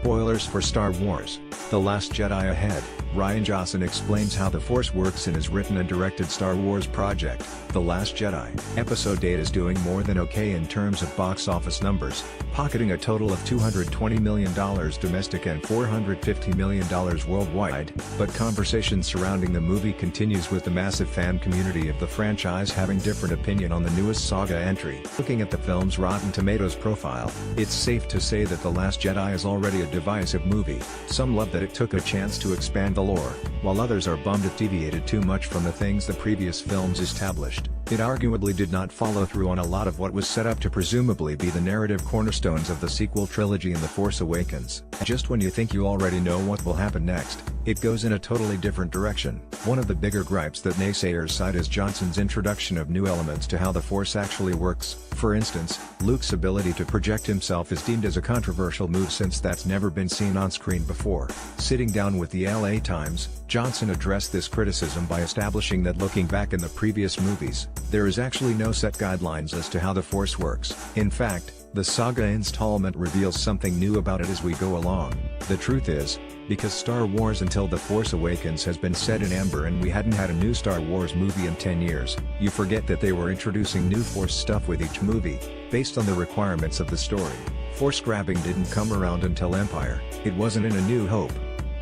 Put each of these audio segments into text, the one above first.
spoilers for Star Wars: The Last Jedi ahead. Rian Johnson explains how the Force works in his written and directed Star Wars project, The Last Jedi. Episode 8 is doing more than okay in terms of box office numbers, pocketing a total of $220 million domestic and $450 million worldwide, but conversation surrounding the movie continues with the massive fan community of the franchise having different opinion on the newest saga entry. Looking at the film's Rotten Tomatoes profile, it's safe to say that The Last Jedi is already a divisive movie. Some love that it took a chance to expand the lore, while others are bummed it deviated too much from the things the previous films established. It arguably did not follow through on a lot of what was set up to presumably be the narrative cornerstones of the sequel trilogy in The Force Awakens. Just when you think you already know what will happen next, it goes in a totally different direction. One of the bigger gripes that naysayers cite is Johnson's introduction of new elements to how the Force actually works. For instance, Luke's ability to project himself is deemed as a controversial move since that's never been seen on screen before. Sitting down with the LA Times, Johnson addressed this criticism by establishing that looking back in the previous movies, there is actually no set guidelines as to how the Force works. In fact, the saga installment reveals something new about it as we go along. The truth is, because Star Wars Until The Force Awakens has been set in amber and we hadn't had a new Star Wars movie in 10 years, you forget that they were introducing new Force stuff with each movie, based on the requirements of the story. Force grabbing didn't come around until Empire, it wasn't in A New Hope.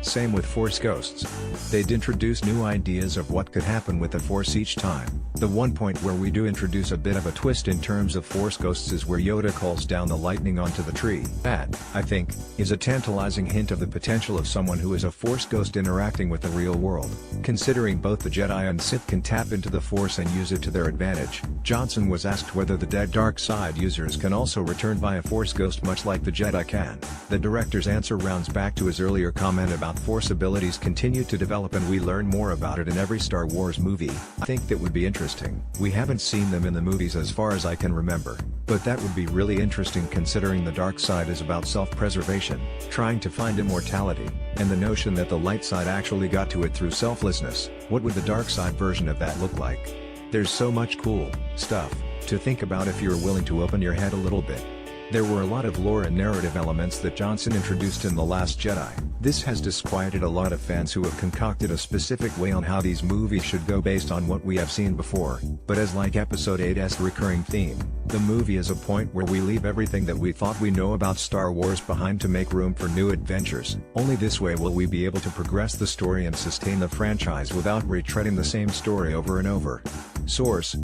Same with Force Ghosts. They'd introduce new ideas of what could happen with the Force each time. The one point where we do introduce a bit of a twist in terms of Force Ghosts is where Yoda calls down the lightning onto the tree. That, I think, is a tantalizing hint of the potential of someone who is a Force Ghost interacting with the real world. Considering both the Jedi and Sith can tap into the Force and use it to their advantage, Johnson was asked whether the dead dark side users can also return via Force Ghost much like the Jedi can. The director's answer rounds back to his earlier comment about Force abilities continue to develop and we learn more about it in every Star Wars movie. I think that would be interesting. We haven't seen them in the movies as far as I can remember, but that would be really interesting considering the dark side is about self-preservation, trying to find immortality, and the notion that the light side actually got to it through selflessness. What would the dark side version of that look like? There's so much cool stuff to think about if you're willing to open your head a little bit. There were a lot of lore and narrative elements that Johnson introduced in The Last Jedi. This has disquieted a lot of fans who have concocted a specific way on how these movies should go based on what we have seen before. But as like Episode 8's recurring theme, the movie is a point where we leave everything that we thought we know about Star Wars behind to make room for new adventures. Only this way will we be able to progress the story and sustain the franchise without retreading the same story over and over. Source: